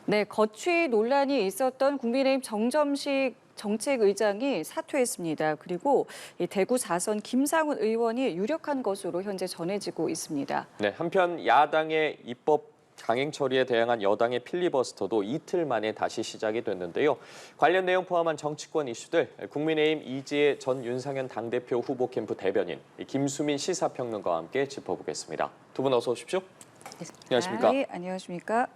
네, 거취 논란이 있었던 국민의힘 정점식 정책의장이 사퇴했습니다. 그리고 이 대구 4선 김상훈 의원이 유력한 것으로 현재 전해지고 있습니다. 네, 한편 야당의 입법 강행 처리에 대항한 여당의 필리버스터도 이틀 만에 다시 시작이 됐는데요. 관련 내용 포함한 정치권 이슈들 국민의힘 이지혜 전 윤상현 당대표 후보 캠프 대변인 김수민 시사평론가와 함께 짚어보겠습니다. 두 분 어서 오십시오. 안녕하십니까? 네, 안녕하십니까?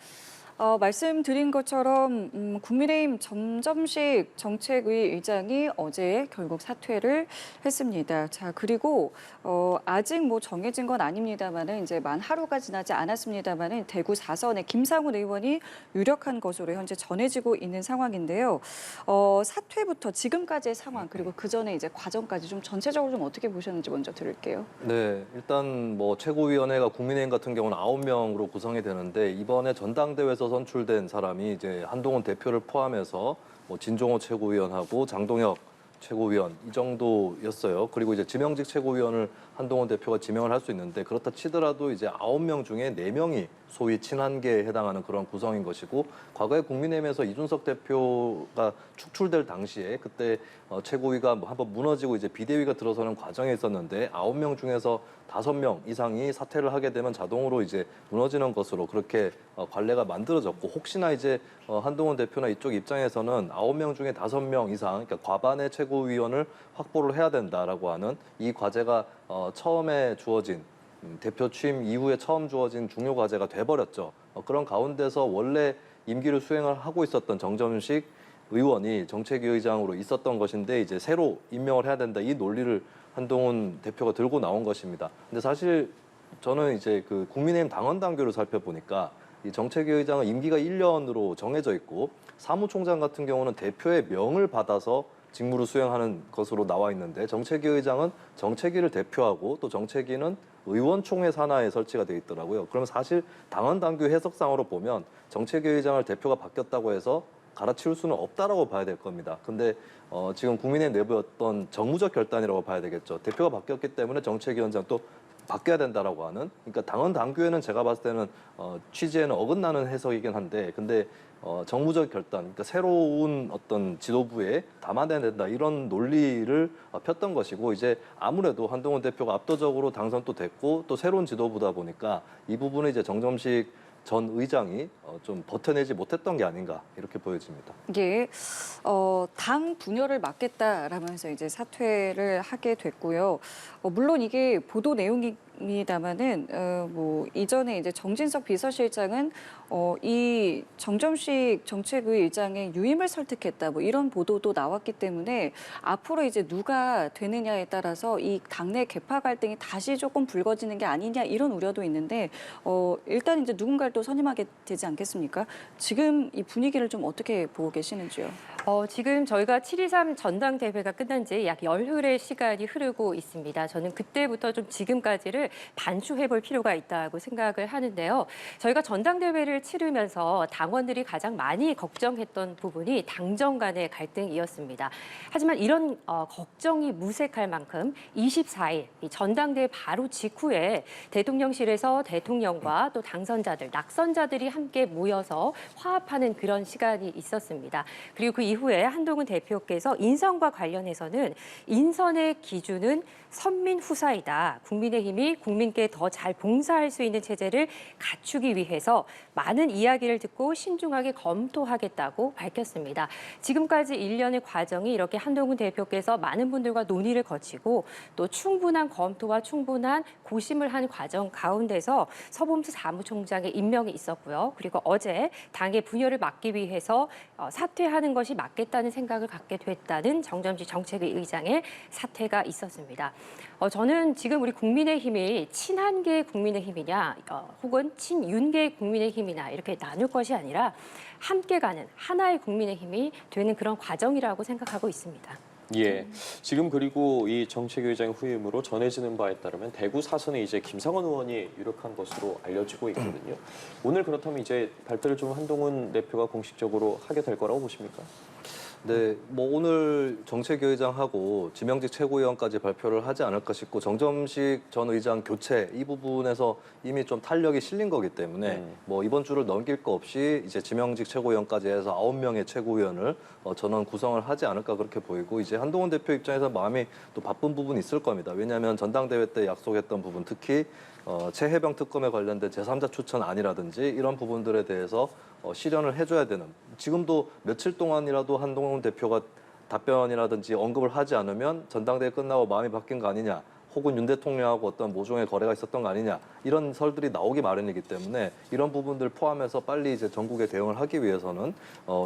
말씀드린 것처럼 국민의힘 전점식 정책위 의장이 어제 결국 사퇴를 했습니다. 자, 그리고 아직 뭐 정해진 건 아닙니다만은 이제 만 하루가 지나지 않았습니다만은 대구 4선의 김상훈 의원이 유력한 것으로 현재 전해지고 있는 상황인데요. 사퇴부터 지금까지의 상황 그리고 그 전에 이제 과정까지 좀 전체적으로 좀 어떻게 보셨는지 먼저 들을게요. 네, 일단 뭐 최고위원회가 국민의힘 같은 경우는 9명으로 구성이 되는데 이번에 전당대회에서 선출된 사람이 이제 한동훈 대표를 포함해서 뭐 진종호 최고위원하고 장동혁 최고위원 이 정도였어요. 그리고 이제 지명직 최고위원을 한동훈 대표가 지명을 할 수 있는데 그렇다 치더라도 이제 9명 중에 4명이 소위 친한계에 해당하는 그런 구성인 것이고 과거에 국민의힘에서 이준석 대표가 축출될 당시에 그때 최고위가 뭐 한번 무너지고 이제 비대위가 들어서는 과정에 있었는데 9명 중에서 5명 이상이 사퇴를 하게 되면 자동으로 이제 무너지는 것으로 그렇게 관례가 만들어졌고 혹시나 이제 한동훈 대표나 이쪽 입장에서는 9명 중에 5명 이상 그러니까 과반의 최고위원을 확보를 해야 된다라고 하는 이 과제가 처음에 주어진 대표 취임 이후에 처음 주어진 중요 과제가 돼버렸죠. 그런 가운데서 원래 임기를 수행을 하고 있었던 정점식 의원이 정책위 의장으로 있었던 것인데 이제 새로 임명을 해야 된다 이 논리를 한동훈 대표가 들고 나온 것입니다. 근데 사실 저는 이제 그 국민의힘 당원 당규를 살펴보니까 이 정책위 의장은 임기가 1년으로 정해져 있고 사무총장 같은 경우는 대표의 명을 받아서 직무를 수행하는 것으로 나와 있는데 정책위 의장은 정책위를 대표하고 또 정책위는 의원총회 산하에 설치가 돼 있더라고요. 그러면 사실 당원 당규 해석상으로 보면 정책위 의장을 대표가 바뀌었다고 해서 갈아치울 수는 없다라고 봐야 될 겁니다. 근데 지금 국민의힘 내부의 어떤 정무적 결단이라고 봐야 되겠죠. 대표가 바뀌었기 때문에 정책위원장 또 바뀌어야 된다라고 하는. 그러니까 당원 당규에는 제가 봤을 때는 취지에는 어긋나는 해석이긴 한데, 근데 정무적 결단, 그러니까 새로운 어떤 지도부에 담아내야 된다 이런 논리를 폈던 것이고 이제 아무래도 한동훈 대표가 압도적으로 당선도 됐고 또 새로운 지도부다 보니까 이 부분은 이제 정점식 전 의장이 좀 버텨내지 못했던 게 아닌가 이렇게 보여집니다. 이게 당 분열을 막겠다라면서 이제 사퇴를 하게 됐고요. 물론 이게 보도 내용입니다만은 뭐 이전에 이제 정진석 비서실장은 이 정점식 정책위 의장의 유임을 설득했다 뭐 이런 보도도 나왔기 때문에 앞으로 이제 누가 되느냐에 따라서 이 당내 계파 갈등이 다시 조금 불거지는 게 아니냐 이런 우려도 있는데 일단 이제 누군가를 또 선임하게 되지 않겠습니까? 지금 이 분위기를 좀 어떻게 보고 계시는지요? 지금 저희가 7.23 전당대회가 끝난 지 약 열흘의 시간이 흐르고 있습니다. 저는 그때부터 좀 지금까지를 반추해볼 필요가 있다고 생각을 하는데요. 저희가 전당대회를 치르면서 당원들이 가장 많이 걱정했던 부분이 당정 간의 갈등이었습니다. 하지만 이런 걱정이 무색할 만큼 24일 이 전당대회 바로 직후에 대통령실에서 대통령과 또 당선자들, 낙선자들이 함께 모여서 화합하는 그런 시간이 있었습니다. 그리고 그 이후에 한동훈 대표께서 인선과 관련해서는 인선의 기준은 선민 후사이다. 국민의힘이 국민께 더 잘 봉사할 수 있는 체제를 갖추기 위해서 많은 이야기를 듣고 신중하게 검토하겠다고 밝혔습니다. 지금까지 1년의 과정이 이렇게 한동훈 대표께서 많은 분들과 논의를 거치고 또 충분한 검토와 충분한 고심을 한 과정 가운데서 서범수 사무총장의 임명이 있었고요. 그리고 어제 당의 분열을 막기 위해서 사퇴하는 것이 맞겠다는 생각을 갖게 됐다는 정점식 정책위 의장의 사퇴가 있었습니다. 저는 지금 우리 국민의힘이 친한계 국민의힘이냐 혹은 친윤계 국민의힘이나 이렇게 나눌 것이 아니라 함께 가는 하나의 국민의힘이 되는 그런 과정이라고 생각하고 있습니다. 예. 지금 그리고 이 정책위 의장 후임으로 전해지는 바에 따르면 대구 4선에 이제 김상원 의원이 유력한 것으로 알려지고 있거든요. 오늘 그렇다면 이제 발표를 좀 한동훈 대표가 공식적으로 하게 될 거라고 보십니까? 네, 뭐 오늘 정책위의장하고 지명직 최고위원까지 발표를 하지 않을까 싶고 정점식 전 의장 교체 이 부분에서 이미 좀 탄력이 실린 거기 때문에 뭐 이번 주를 넘길 거 없이 이제 지명직 최고위원까지 해서 9명의 최고위원을 전원 구성을 하지 않을까 그렇게 보이고 이제 한동훈 대표 입장에서 마음이 또 바쁜 부분이 있을 겁니다. 왜냐하면 전당대회 때 약속했던 부분 특히 최혜병 특검에 관련된 제3자 추천안이라든지 이런 부분들에 대해서 실현을 해줘야 되는 지금도 며칠 동안이라도 한동훈 대표가 답변이라든지 언급을 하지 않으면 전당대회 끝나고 마음이 바뀐 거 아니냐 혹은 윤 대통령하고 어떤 모종의 거래가 있었던 거 아니냐 이런 설들이 나오기 마련이기 때문에 이런 부분들 포함해서 빨리 이제 전국에 대응을 하기 위해서는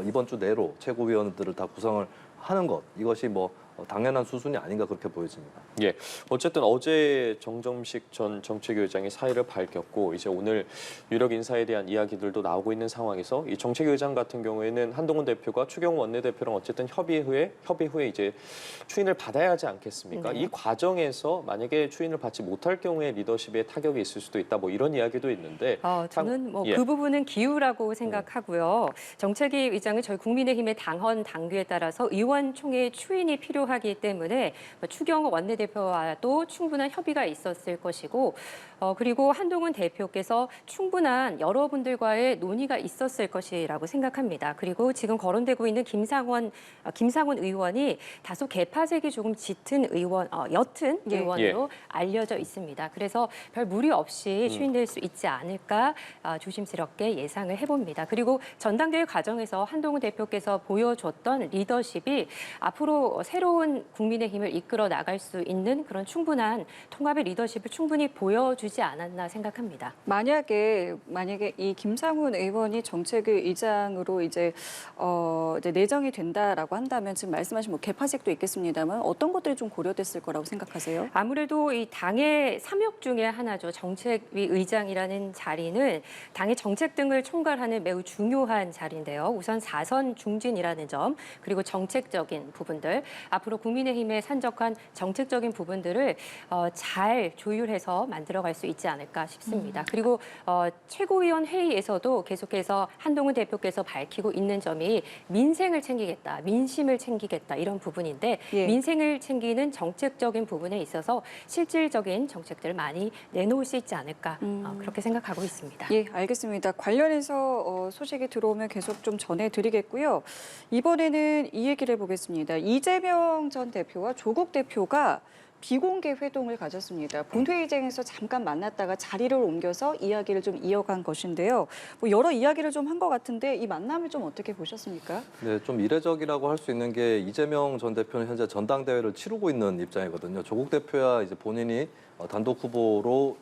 이번 주 내로 최고위원들을 다 구성을 하는 것 이것이 뭐 당연한 수순이 아닌가 그렇게 보여집니다. 예, 어쨌든 어제 정점식 전 정책위의장이 사의를 밝혔고 이제 오늘 유력 인사에 대한 이야기들도 나오고 있는 상황에서 이 정책위의장 같은 경우에는 한동훈 대표가 추경호 원내대표랑 어쨌든 협의 후에 이제 추인을 받아야 하지 않겠습니까? 네. 이 과정에서 만약에 추인을 받지 못할 경우에 리더십에 타격이 있을 수도 있다. 뭐 이런 이야기도 있는데 저는 뭐 예. 그 부분은 기우라고 생각하고요. 정책위 의장은 저희 국민의힘의 당헌 당규에 따라서 의원총회 추인이 필요하기 때문에 추경호 원내대표와도 충분한 협의가 있었을 것이고 그리고 한동훈 대표께서 충분한 여러분들과의 논의가 있었을 것이라고 생각합니다. 그리고 지금 거론되고 있는 김상원 의원이 다소 개파색이 조금 짙은 옅은 예. 의원으로 알려져 있습니다. 그래서 별 무리 없이 추인될 수 있지 않을까 조심스럽게 예상을 해봅니다. 그리고 전당대회 과정에서 한동훈 대표께서 보여줬던 리더십이 앞으로 새로운 국민의힘을 이끌어 나갈 수 있는 그런 충분한 통합의 리더십을 충분히 보여주지 않았나 생각합니다. 만약에 이 김상훈 의원이 정책위 의장으로 이제 내정이 된다라고 한다면 지금 말씀하신 뭐 개파색도 있겠습니다만 어떤 것들이 좀 고려됐을 거라고 생각하세요? 아무래도 이 당의 3역 중에 하나죠. 정책위 의장이라는 자리는 당의 정책 등을 총괄하는 매우 중요한 자리인데요. 우선 4선 중진이라는 점, 그리고 정책적인 부분들, 앞으로 국민의힘에 산적한 정책적인 부분들을 잘 조율해서 만들어갈 수 있지 않을까 싶습니다. 그리고 최고위원 회의에서도 계속해서 한동훈 대표께서 밝히고 있는 점이 민생을 챙기겠다, 민심을 챙기겠다 이런 부분인데 예. 민생을 챙기는 정책적인 부분에 있어서 실질적인 정책들을 많이 내놓을 수 있지 않을까 그렇게 생각하고 있습니다. 예, 알겠습니다. 관련해서 소식이 들어오면 계속 좀 전해드리겠고요. 이번에는 이 얘기를 해보겠습니다. 이재명 전 대표와 조국 대표가 비공개 회동을 가졌습니다. 본회의장에서 잠깐 만났다가 자리를 옮겨서 이야기를 좀 이어간 것인데요. 뭐 여러 이야기를 좀 한 것 같은데 이 만남을 좀 어떻게 보셨습니까? 네, 좀 이례적이라고 할 수 있는 게 이재명 전 대표는 현재 전당대회를 치르고 있는 입장이거든요. 조국 대표야 이제 본인이 단독 후보로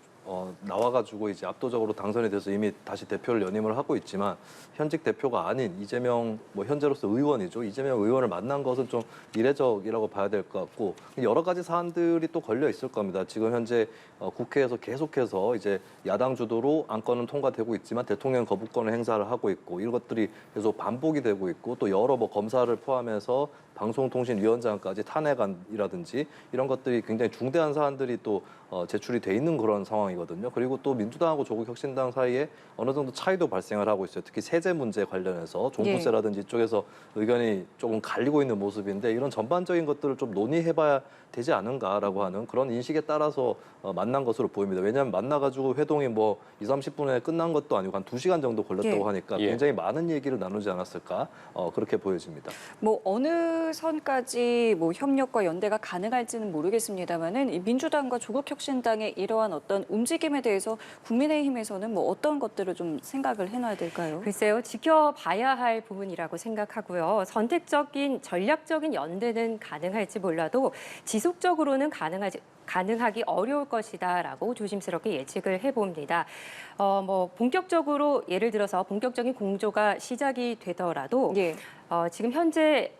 나와가지고 이제 압도적으로 당선이 돼서 이미 다시 대표를 연임을 하고 있지만 현직 대표가 아닌 이재명 현재로서 의원이죠. 이재명 의원을 만난 것은 좀 이례적이라고 봐야 될 것 같고 여러 가지 사안들이 또 걸려 있을 겁니다. 지금 현재 국회에서 계속해서 이제 야당 주도로 안건은 통과되고 있지만 대통령 거부권을 행사를 하고 있고 이것들이 계속 반복이 되고 있고 또 여러 검사를 포함해서 방송통신위원장까지 탄핵안이라든지 이런 것들이 굉장히 중대한 사안들이 또 제출이 돼 있는 그런 상황이거든요. 그리고 또 민주당하고 조국혁신당 사이에 어느 정도 차이도 발생을 하고 있어요. 특히 세제 문제 관련해서 종부세라든지 이쪽에서 의견이 조금 갈리고 있는 모습인데 이런 전반적인 것들을 좀 논의해봐야 되지 않은가라고 하는 그런 인식에 따라서 만난 것으로 보입니다. 왜냐하면 만나가지고 회동이 2, 30분에 끝난 것도 아니고 한 2시간 정도 걸렸다고 하니까 굉장히 많은 얘기를 나누지 않았을까 그렇게 보여집니다. 뭐 어느 선까지 협력과 연대가 가능할지는 모르겠습니다만은 이 민주당과 조국혁신당의 이러한 어떤 움직임에 대해서 국민의힘에서는 어떤 것들을 좀 생각을 해놔야 될까요? 글쎄요, 지켜봐야 할 부분이라고 생각하고요. 선택적인 전략적인 연대는 가능할지 몰라도 지속적으로는 가능하기 어려울 것이다라고 조심스럽게 예측을 해봅니다. 본격적으로 예를 들어서 본격적인 공조가 시작이 되더라도 지금 현재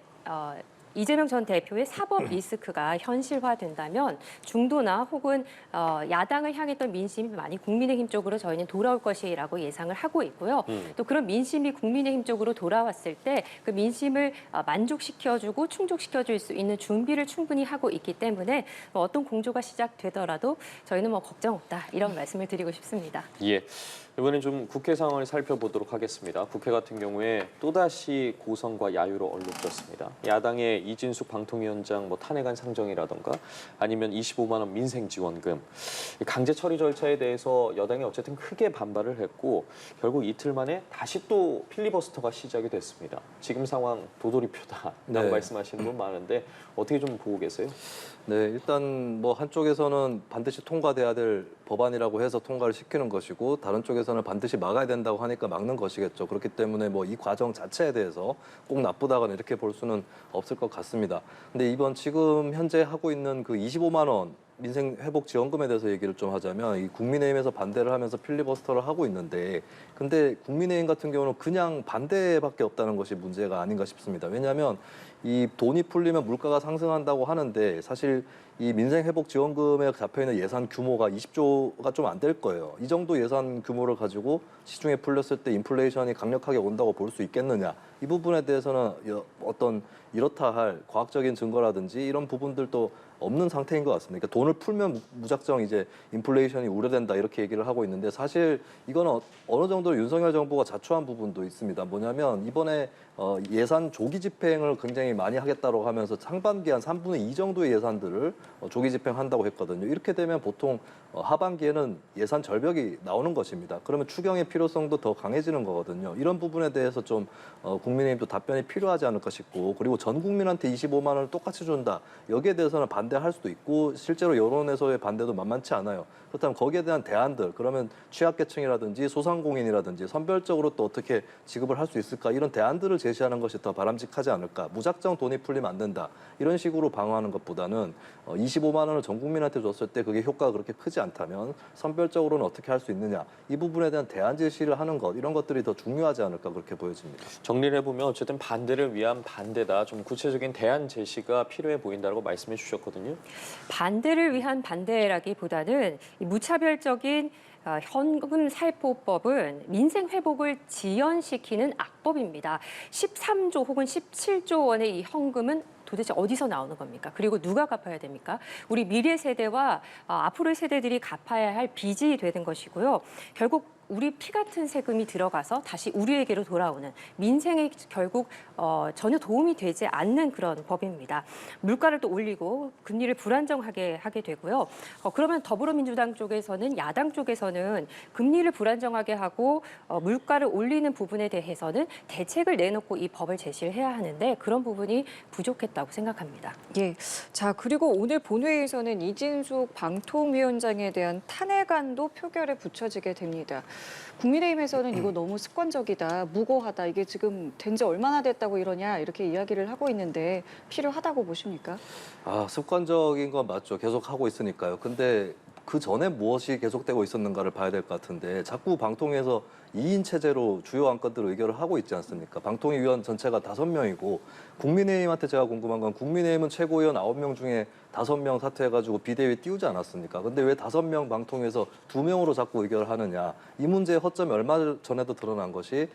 이재명 전 대표의 사법 리스크가 현실화된다면 중도나 혹은 야당을 향했던 민심이 많이 국민의힘 쪽으로 저희는 돌아올 것이라고 예상을 하고 있고요. 또 그런 민심이 국민의힘 쪽으로 돌아왔을 때 그 민심을 만족시켜주고 충족시켜줄 수 있는 준비를 충분히 하고 있기 때문에 어떤 공조가 시작되더라도 저희는 걱정 없다 이런 말씀을 드리고 싶습니다. 예. 이번엔 좀 국회 상황을 살펴보도록 하겠습니다. 국회 같은 경우에 또다시 고성과 야유로 얼룩졌습니다. 야당의 이진숙 방통위원장 탄핵안 상정이라던가 아니면 25만 원 민생지원금, 강제 처리 절차에 대해서 여당이 어쨌든 크게 반발을 했고 결국 이틀 만에 다시 또 필리버스터가 시작이 됐습니다. 지금 상황 도돌이표다라고 네. 말씀하시는 분 많은데 어떻게 좀 보고 계세요? 네, 일단 한쪽에서는 반드시 통과돼야 될 법안이라고 해서 통과를 시키는 것이고 다른 쪽에서는 반드시 막아야 된다고 하니까 막는 것이겠죠. 그렇기 때문에 이 과정 자체에 대해서 꼭 나쁘다거나 이렇게 볼 수는 없을 것 같습니다. 근데 이번 지금 현재 하고 있는 그 25만 원 민생 회복 지원금에 대해서 얘기를 좀 하자면 이 국민의힘에서 반대를 하면서 필리버스터를 하고 있는데 근데 국민의힘 같은 경우는 그냥 반대밖에 없다는 것이 문제가 아닌가 싶습니다. 왜냐하면 이 돈이 풀리면 물가가 상승한다고 하는데 사실 이 민생 회복 지원금에 잡혀 있는 예산 규모가 20조가 좀 안 될 거예요. 이 정도 예산 규모를 가지고 시중에 풀렸을 때 인플레이션이 강력하게 온다고 볼 수 있겠느냐. 이 부분에 대해서는 어떤 이렇다 할 과학적인 증거라든지 이런 부분들도 없는 상태인 것 같습니다. 그러니까 돈을 풀면 무작정 이제 인플레이션이 우려된다 이렇게 얘기를 하고 있는데 사실 이거는 어느 정도 윤석열 정부가 자초한 부분도 있습니다. 뭐냐면 이번에 예산 조기 집행을 굉장히 많이 하겠다고 하면서 상반기 한 3분의 2 정도의 예산들을 조기 집행한다고 했거든요. 이렇게 되면 보통 하반기에는 예산 절벽이 나오는 것입니다. 그러면 추경의 필요성도 더 강해지는 거거든요. 이런 부분에 대해서 좀 국민의힘도 답변이 필요하지 않을까 싶고 그리고 전 국민한테 25만 원을 똑같이 준다. 여기에 대해서는 반대할 수도 있고 실제로 여론에서의 반대도 만만치 않아요. 그렇다면 거기에 대한 대안들 그러면 취약계층이라든지 소상공인이라든지 선별적으로 또 어떻게 지급을 할 수 있을까 이런 대안들을 제시하는 것이 더 바람직하지 않을까. 무작정 돈이 풀리면 안 된다. 이런 식으로 방어하는 것보다는 25만 원을 전 국민한테 줬을 때 그게 효과가 그렇게 크지 않다면 선별적으로는 어떻게 할 수 있느냐. 이 부분에 대한 대안 제시를 하는 것 이런 것들이 더 중요하지 않을까 그렇게 보여집니다. 정리를 해보면 어쨌든 반대를 위한 반대다. 좀 구체적인 대안 제시가 필요해 보인다고 말씀해 주셨거든요. 반대를 위한 반대라기보다는 이 무차별적인 현금 살포법은 민생 회복을 지연시키는 악법입니다. 13조 혹은 17조 원의 이 현금은 도대체 어디서 나오는 겁니까? 그리고 누가 갚아야 됩니까? 우리 미래 세대와 앞으로의 세대들이 갚아야 할 빚이 되는 것이고요. 결국 우리 피 같은 세금이 들어가서 다시 우리에게로 돌아오는 민생에 결국 전혀 도움이 되지 않는 그런 법입니다. 물가를 또 올리고 금리를 불안정하게 하게 되고요. 그러면 더불어민주당 쪽에서는 야당 쪽에서는 금리를 불안정하게 하고 물가를 올리는 부분에 대해서는 대책을 내놓고 이 법을 제시를 해야 하는데 그런 부분이 부족했다고 생각합니다. 예. 자, 그리고 오늘 본회의에서는 이진숙 방통위원장에 대한 탄핵안도 표결에 붙여지게 됩니다. 국민의힘에서는 이거 너무 습관적이다, 무고하다, 이게 지금 된 지 얼마나 됐다고 이러냐 이렇게 이야기를 하고 있는데 필요하다고 보십니까? 습관적인 건 맞죠. 계속 하고 있으니까요. 근데 그 전에 무엇이 계속되고 있었는가를 봐야 될 것 같은데 자꾸 방통위에서 2인 체제로 주요 안건들을 의결을 하고 있지 않습니까? 방통위 위원 전체가 5명이고 국민의힘한테 제가 궁금한 건 국민의힘은 최고위원 9명 중에 5명 사퇴해가지고 비대위에 띄우지 않았습니까? 근데 왜 5명 방통위에서 2명으로 자꾸 의결을 하느냐? 이 문제의 허점이 얼마 전에도 드러난 것이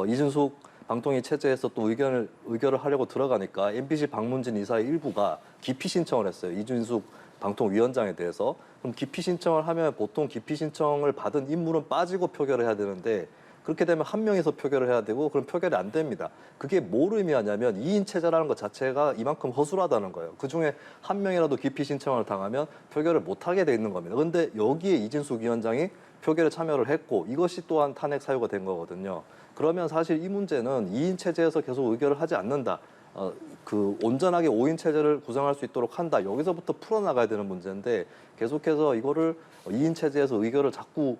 이준숙 방통위 체제에서 또 의결을 하려고 들어가니까 MBC 박문진 이사의 일부가 기피 신청을 했어요. 이준숙 방통위원장에 대해서. 그럼 기피 신청을 하면 보통 기피 신청을 받은 인물은 빠지고 표결을 해야 되는데 그렇게 되면 한 명이서 표결을 해야 되고 그럼 표결이 안 됩니다. 그게 뭘 의미하냐면 2인 체제라는 것 자체가 이만큼 허술하다는 거예요. 그중에 한 명이라도 기피 신청을 당하면 표결을 못하게 돼 있는 겁니다. 그런데 여기에 이진숙 위원장이 표결에 참여를 했고 이것이 또한 탄핵 사유가 된 거거든요. 그러면 사실 이 문제는 2인 체제에서 계속 의결을 하지 않는다. 온전하게 5인 체제를 구성할 수 있도록 한다. 여기서부터 풀어나가야 되는 문제인데 계속해서 이거를 2인 체제에서 의결을 자꾸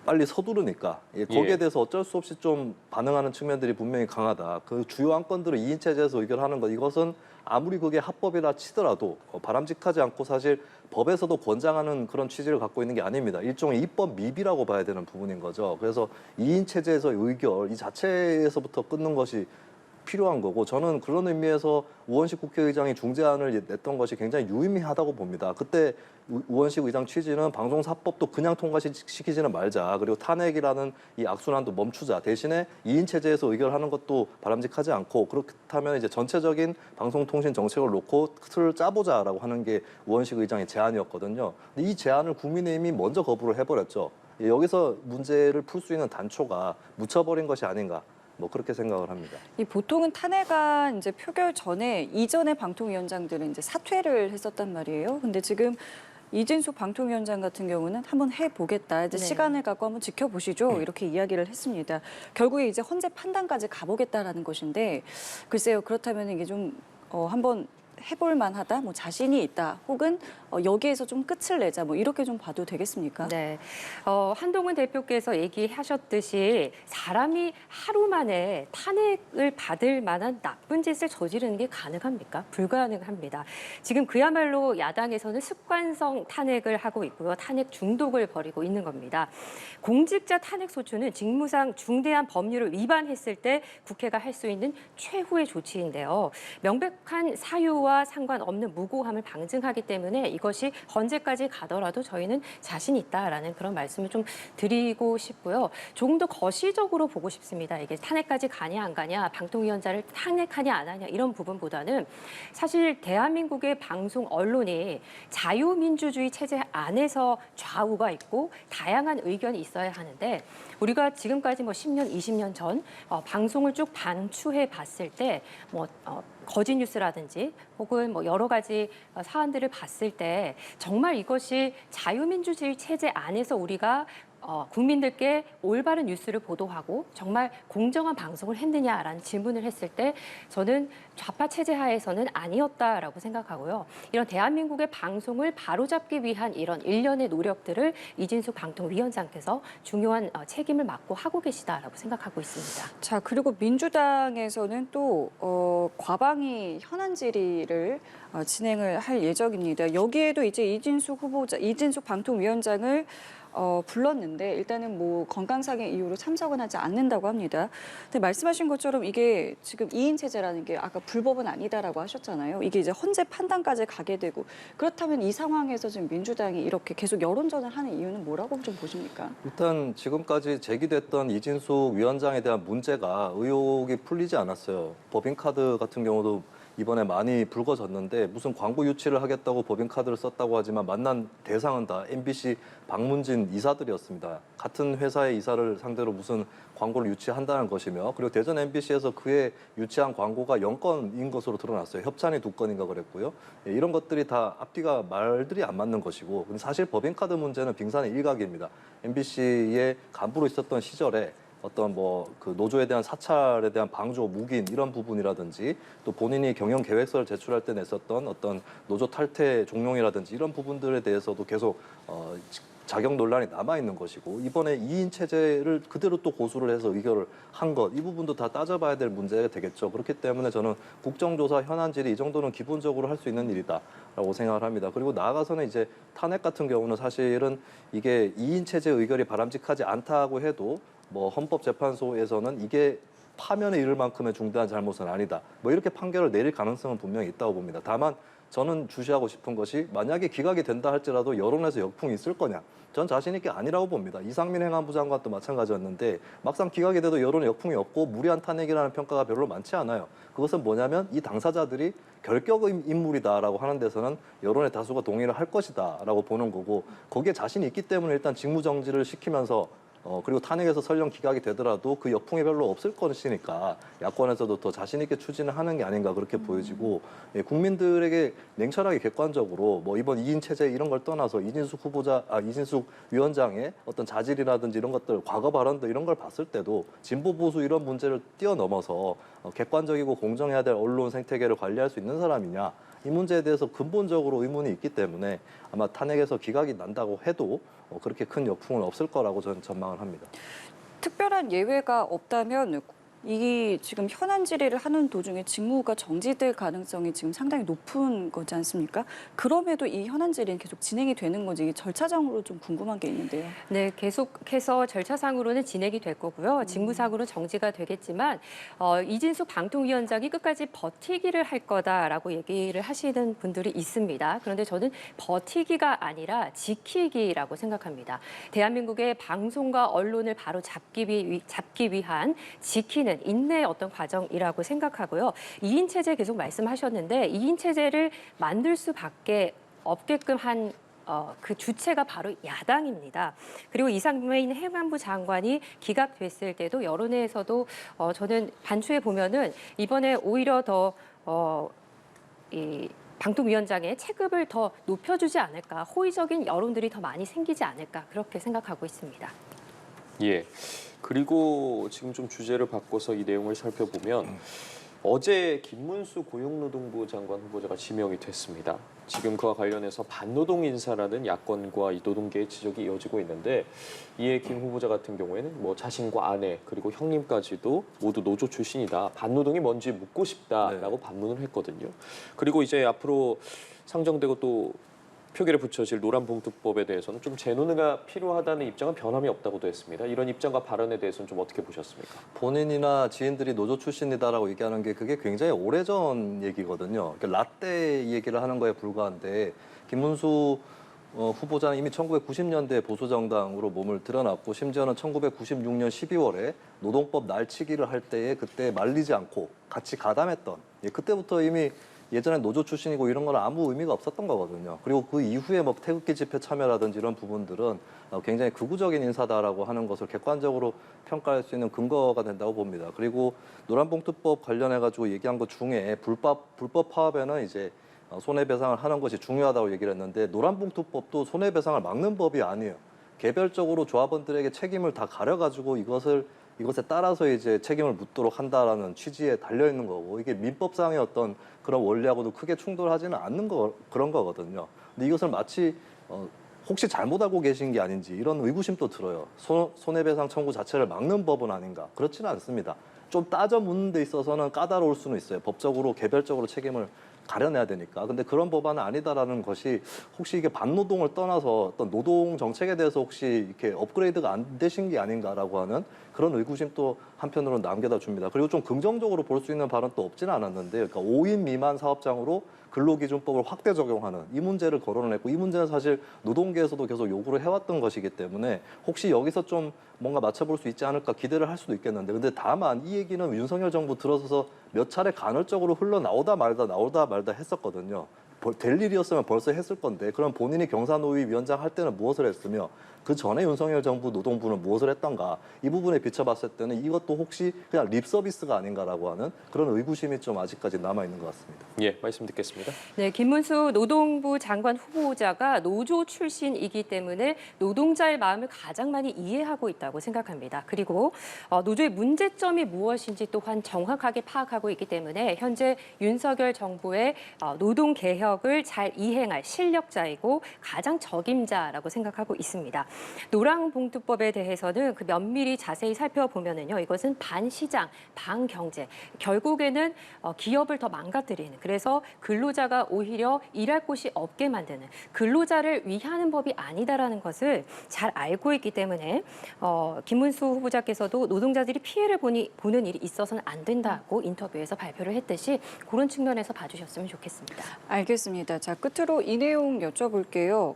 빨리 서두르니까 거기에 대해서 어쩔 수 없이 좀 반응하는 측면들이 분명히 강하다. 그 주요 안건들을 2인 체제에서 의결하는 것 이것은 아무리 그게 합법이라 치더라도 바람직하지 않고 사실 법에서도 권장하는 그런 취지를 갖고 있는 게 아닙니다. 일종의 입법 미비라고 봐야 되는 부분인 거죠. 그래서 2인 체제에서 의결 이 자체에서부터 끊는 것이 필요한 거고 저는 그런 의미에서 우원식 국회의장이 중재안을 냈던 것이 굉장히 유의미하다고 봅니다. 그때 우원식 의장 취지는 방송사법도 그냥 통과시키지는 말자. 그리고 탄핵이라는 이 악순환도 멈추자. 대신에 2인 체제에서 의결하는 것도 바람직하지 않고 그렇다면 이제 전체적인 방송통신 정책을 놓고 틀을 짜보자라고 하는 게 우원식 의장의 제안이었거든요. 근데 이 제안을 국민의힘이 먼저 거부를 해버렸죠. 여기서 문제를 풀 수 있는 단초가 묻혀버린 것이 아닌가 뭐 그렇게 생각을 합니다. 이 보통은 탄핵안 이제 표결 전에 이전의 방통위원장들은 이제 사퇴를 했었단 말이에요. 근데 지금 이진숙 방통위원장 같은 경우는 한번 해보겠다. 이제 네. 시간을 갖고 한번 지켜보시죠. 이렇게 이야기를 했습니다. 결국에 이제 헌재 판단까지 가보겠다라는 것인데 글쎄요. 그렇다면 이게 좀 한번 해볼 만하다, 뭐 자신이 있다, 혹은 여기에서 좀 끝을 내자, 뭐 이렇게 좀 봐도 되겠습니까? 네, 한동훈 대표께서 얘기하셨듯이 사람이 하루 만에 탄핵을 받을 만한 나쁜 짓을 저지르는 게 가능합니까? 불가능합니다. 지금 그야말로 야당에서는 습관성 탄핵을 하고 있고요. 탄핵 중독을 벌이고 있는 겁니다. 공직자 탄핵 소추는 직무상 중대한 법률을 위반했을 때 국회가 할 수 있는 최후의 조치인데요. 명백한 사유와 상관없는 무고함을 방증하기 때문에 이것이 헌재까지 가더라도 저희는 자신 있다라는 그런 말씀을 좀 드리고 싶고요. 조금 더 거시적으로 보고 싶습니다. 이게 탄핵까지 가냐 안 가냐, 방통위원장을 탄핵하냐 안 하냐 이런 부분보다는 사실 대한민국의 방송 언론이 자유민주주의 체제 안에서 좌우가 있고 다양한 의견이 있어야 하는데 우리가 지금까지 뭐 10년, 20년 전 방송을 쭉 반추해 봤을 때 거짓 뉴스라든지 혹은 뭐 여러 가지 사안들을 봤을 때 정말 이것이 자유민주주의 체제 안에서 우리가 국민들께 올바른 뉴스를 보도하고 정말 공정한 방송을 했느냐라는 질문을 했을 때 저는 좌파 체제 하에서는 아니었다라고 생각하고요. 이런 대한민국의 방송을 바로잡기 위한 이런 일련의 노력들을 이진숙 방통위원장께서 중요한 책임을 맡고 하고 계시다라고 생각하고 있습니다. 자, 그리고 민주당에서는 또 과방위 현안 질의를 진행을 할 예정입니다. 여기에도 이제 이진숙 방통위원장을 불렀는데 일단은 뭐 건강상의 이유로 참석은 하지 않는다고 합니다. 근데 말씀하신 것처럼 이게 지금 2인 체제라는 게 아까 불법은 아니다라고 하셨잖아요. 이게 이제 헌재 판단까지 가게 되고 그렇다면 이 상황에서 지금 민주당이 이렇게 계속 여론전을 하는 이유는 뭐라고 좀 보십니까? 일단 지금까지 제기됐던 이진숙 위원장에 대한 문제가 의혹이 풀리지 않았어요. 법인카드 같은 경우도 이번에 많이 불거졌는데 무슨 광고 유치를 하겠다고 법인카드를 썼다고 하지만 만난 대상은 다 MBC 박문진 이사들이었습니다. 같은 회사의 이사를 상대로 무슨 광고를 유치한다는 것이며 그리고 대전 MBC에서 그의 유치한 광고가 0건인 것으로 드러났어요. 협찬이 2건인가 그랬고요. 이런 것들이 다 앞뒤가 말들이 안 맞는 것이고 근데 사실 법인카드 문제는 빙산의 일각입니다. MBC의 간부로 있었던 시절에 어떤 그 노조에 대한 사찰에 대한 방조, 묵인 이런 부분이라든지 또 본인이 경영 계획서를 제출할 때 냈었던 어떤 노조 탈퇴 종용이라든지 이런 부분들에 대해서도 계속 자격 논란이 남아 있는 것이고 이번에 2인 체제를 그대로 또 고수를 해서 의결을 한 것 이 부분도 다 따져봐야 될 문제가 되겠죠. 그렇기 때문에 저는 국정조사 현안 질의 이 정도는 기본적으로 할 수 있는 일이다라고 생각을 합니다. 그리고 나아가서는 이제 탄핵 같은 경우는 사실은 이게 2인 체제 의결이 바람직하지 않다고 해도 헌법재판소에서는 이게 파면에 이를 만큼의 중대한 잘못은 아니다. 이렇게 판결을 내릴 가능성은 분명히 있다고 봅니다. 다만 저는 주시하고 싶은 것이 만약에 기각이 된다 할지라도 여론에서 역풍이 있을 거냐. 전 자신 있게 아니라고 봅니다. 이상민 행안부 장관도 마찬가지였는데 막상 기각이 돼도 여론에 역풍이 없고 무리한 탄핵이라는 평가가 별로 많지 않아요. 그것은 뭐냐면 이 당사자들이 결격 인물이다라고 하는 데서는 여론의 다수가 동의를 할 것이다라고 보는 거고 거기에 자신이 있기 때문에 일단 직무정지를 시키면서 그리고 탄핵에서 설령 기각이 되더라도 그 역풍이 별로 없을 것이니까 야권에서도 더 자신 있게 추진을 하는 게 아닌가 그렇게 보여지고 국민들에게 냉철하게 객관적으로 이번 2인 체제 이런 걸 떠나서 이진숙 위원장의 어떤 자질이라든지 이런 것들 과거 발언들 이런 걸 봤을 때도 진보 보수 이런 문제를 뛰어넘어서 객관적이고 공정해야 될 언론 생태계를 관리할 수 있는 사람이냐 이 문제에 대해서 근본적으로 의문이 있기 때문에 아마 탄핵에서 기각이 난다고 해도 그렇게 큰 역풍은 없을 거라고 저는 전망을 합니다. 특별한 예외가 없다면 이 지금 현안 질의를 하는 도중에 직무가 정지될 가능성이 지금 상당히 높은 거지 않습니까? 그럼에도 이 현안 질의는 계속 진행이 되는 건지 이게 절차상으로 좀 궁금한 게 있는데요. 네, 계속해서 절차상으로는 진행이 될 거고요. 직무상으로 정지가 되겠지만 이진숙 방통위원장이 끝까지 버티기를 할 거다라고 얘기를 하시는 분들이 있습니다. 그런데 저는 버티기가 아니라 지키기라고 생각합니다. 대한민국의 방송과 언론을 바로 잡기 위한 지키는 인내의 어떤 과정이라고 생각하고요. 2인 체제 계속 말씀하셨는데 2인 체제를 만들 수밖에 없게끔 한 그 주체가 바로 야당입니다. 그리고 이상민 행안부 장관이 기각됐을 때도 여론에서도 저는 반추해 보면은 이번에 오히려 더 이 방통위원장의 체급을 더 높여주지 않을까, 호의적인 여론들이 더 많이 생기지 않을까 그렇게 생각하고 있습니다. 예. 그리고 지금 좀 주제를 바꿔서 이 내용을 살펴보면 어제 김문수 고용노동부 장관 후보자가 지명이 됐습니다. 지금 그와 관련해서 반노동 인사라는 야권과 이 노동계의 지적이 이어지고 있는데 이에 김 후보자 같은 경우에는 뭐 자신과 아내 그리고 형님까지도 모두 노조 출신이다. 반노동이 뭔지 묻고 싶다라고 반문을 했거든요. 그리고 이제 앞으로 상정되고 또 표결에 붙여질 노란봉투법에 대해서는 좀 재논의가 필요하다는 입장은 변함이 없다고도 했습니다. 이런 입장과 발언에 대해서는 좀 어떻게 보셨습니까? 본인이나 지인들이 노조 출신이다라고 얘기하는 게 그게 굉장히 오래전 얘기거든요. 라떼 얘기를 하는 거에 불과한데 김문수 후보자는 이미 1990년대 보수정당으로 몸을 드러났고 심지어는 1996년 12월에 노동법 날치기를 할 때에 그때 말리지 않고 같이 가담했던 그때부터 이미 예전에 노조 출신이고 이런 건 아무 의미가 없었던 거거든요. 그리고 그 이후에 뭐 태극기 집회 참여라든지 이런 부분들은 굉장히 극우적인 인사다라고 하는 것을 객관적으로 평가할 수 있는 근거가 된다고 봅니다. 그리고 노란봉투법 관련해가지고 얘기한 것 중에 불법 파업에는 이제 손해배상을 하는 것이 중요하다고 얘기를 했는데 노란봉투법도 손해배상을 막는 법이 아니에요. 개별적으로 조합원들에게 책임을 다 가려가지고 이것에 따라서 이제 책임을 묻도록 한다라는 취지에 달려 있는 거고 이게 민법상의 어떤 그런 원리하고도 크게 충돌하지는 않는 그런 거거든요. 근데 이것을 마치 혹시 잘못 알고 계신 게 아닌지 이런 의구심도 들어요. 손해배상 청구 자체를 막는 법은 아닌가? 그렇지는 않습니다. 좀 따져 묻는 데 있어서는 까다로울 수는 있어요. 법적으로 개별적으로 책임을 가려내야 되니까. 근데 그런 법안은 아니다라는 것이 혹시 이게 반노동을 떠나서 어떤 노동 정책에 대해서 혹시 이렇게 업그레이드가 안 되신 게 아닌가라고 하는 그런 의구심도 한편으로는 남겨다 줍니다. 그리고 좀 긍정적으로 볼 수 있는 발언도 없지는 않았는데, 그러니까 5인 미만 사업장으로 근로기준법을 확대 적용하는 이 문제를 거론을 했고, 이 문제는 사실 노동계에서도 계속 요구를 해왔던 것이기 때문에 혹시 여기서 좀 뭔가 맞춰볼 수 있지 않을까 기대를 할 수도 있겠는데, 근데 다만 이 얘기는 윤석열 정부 들어서서 몇 차례 간헐적으로 흘러나오다 말다 했었거든요. 될 일이었으면 벌써 했을 건데, 그럼 본인이 경사노위 위원장 할 때는 무엇을 했으며 그 전에 윤석열 정부 노동부는 무엇을 했던가, 이 부분에 비춰봤을 때는 이것도 혹시 그냥 립 서비스가 아닌가라고 하는 그런 의구심이 좀 아직까지 남아있는 것 같습니다. 예, 말씀 듣겠습니다. 네, 김문수 노동부 장관 후보자가 노조 출신이기 때문에 노동자의 마음을 가장 많이 이해하고 있다고 생각합니다. 그리고 노조의 문제점이 무엇인지 또한 정확하게 파악하고 있기 때문에 현재 윤석열 정부의 노동 개혁을 잘 이행할 실력자이고 가장 적임자라고 생각하고 있습니다. 노란봉투법에 대해서는 그 면밀히 자세히 살펴보면은요, 이것은 반시장, 반경제, 결국에는 기업을 더 망가뜨리는, 그래서 근로자가 오히려 일할 곳이 없게 만드는, 근로자를 위하는 법이 아니다라는 것을 잘 알고 있기 때문에 김문수 후보자께서도 노동자들이 피해를 보는 일이 있어서는 안 된다고 인터뷰에서 발표를 했듯이 그런 측면에서 봐주셨으면 좋겠습니다. 알겠습니다. 자, 끝으로 이 내용 여쭤볼게요.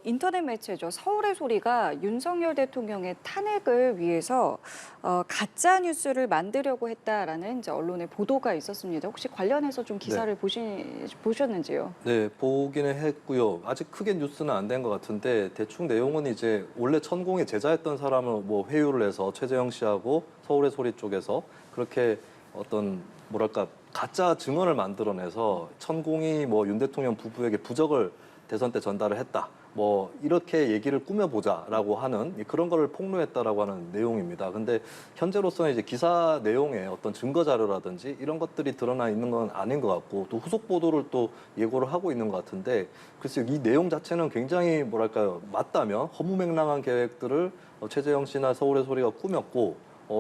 인터넷 매체죠. 서울의 소리가 윤석열 대통령의 탄핵을 위해서 가짜 뉴스를 만들려고 했다라는 이제 언론의 보도가 있었습니다. 혹시 관련해서 좀 기사를 보셨는지요? 네, 보기는 했고요. 아직 크게 뉴스는 안 된 것 같은데 대충 내용은 이제 원래 천공에 제자했던 사람을 뭐 회유를 해서 최재형 씨하고 서울의 소리 쪽에서 그렇게 어떤 뭐랄까 가짜 증언을 만들어내서 천공이 뭐 윤 대통령 부부에게 부적을 대선 때 전달을 했다. 뭐 이렇게 얘기를 꾸며보자라고 하는 그런 거를 폭로했다라고 하는 내용입니다. 근데 현재로서는 이제 기사 내용에 어떤 증거 자료라든지 이런 것들이 드러나 있는 건 아닌 것 같고 또 후속 보도를 또 예고를 하고 있는 것 같은데 글쎄요, 이 내용 자체는 굉장히 뭐랄까요, 맞다면 허무맹랑한 계획들을 최재형 씨나 서울의 소리가 꾸몄고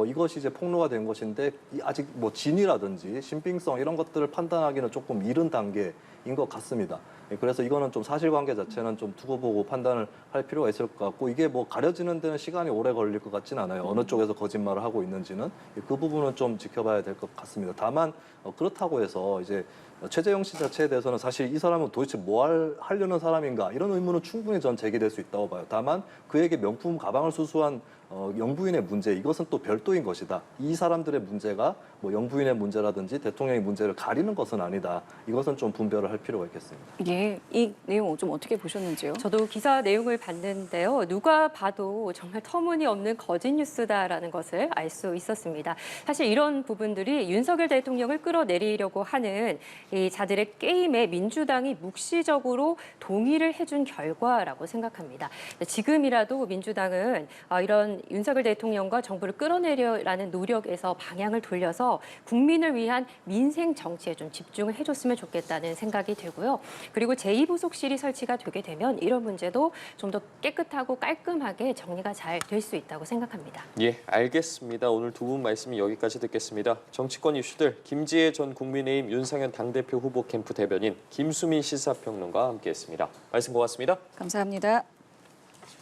이것이 이제 폭로가 된 것인데 아직 뭐 진위라든지 신빙성 이런 것들을 판단하기는 조금 이른 단계인 것 같습니다. 그래서 이거는 좀 사실관계 자체는 좀 두고 보고 판단을 할 필요가 있을 것 같고 이게 뭐 가려지는 데는 시간이 오래 걸릴 것 같지는 않아요. 어느 쪽에서 거짓말을 하고 있는지는 그 부분은 좀 지켜봐야 될 것 같습니다. 다만 그렇다고 해서 이제 최재형 씨 자체에 대해서는 사실 이 사람은 도대체 뭐 하려는 사람인가 이런 의문은 충분히 전 제기될 수 있다고 봐요. 다만 그에게 명품 가방을 수수한 영부인의 문제 이것은 또 별도인 것이다. 이 사람들의 문제가 뭐 영부인의 문제라든지 대통령의 문제를 가리는 것은 아니다. 이것은 좀 분별을 할 필요가 있겠습니다. 예, 이 내용 좀 어떻게 보셨는지요? 저도 기사 내용을 봤는데요. 누가 봐도 정말 터무니없는 거짓 뉴스다라는 것을 알 수 있었습니다. 사실 이런 부분들이 윤석열 대통령을 끌어내리려고 하는 이 자들의 게임에 민주당이 묵시적으로 동의를 해준 결과라고 생각합니다. 지금이라도 민주당은 이런 윤석열 대통령과 정부를 끌어내려라는 노력에서 방향을 돌려서 국민을 위한 민생 정치에 좀 집중을 해줬으면 좋겠다는 생각이 들고요. 그리고 제2부속실이 설치가 되게 되면 이런 문제도 좀 더 깨끗하고 깔끔하게 정리가 잘 될 수 있다고 생각합니다. 예, 알겠습니다. 오늘 두 분 말씀이 여기까지 듣겠습니다. 정치권 이슈들 김지혜 전 국민의힘 윤상현 당대표 후보 캠프 대변인 김수민 시사평론가와 함께했습니다. 말씀 고맙습니다. 감사합니다.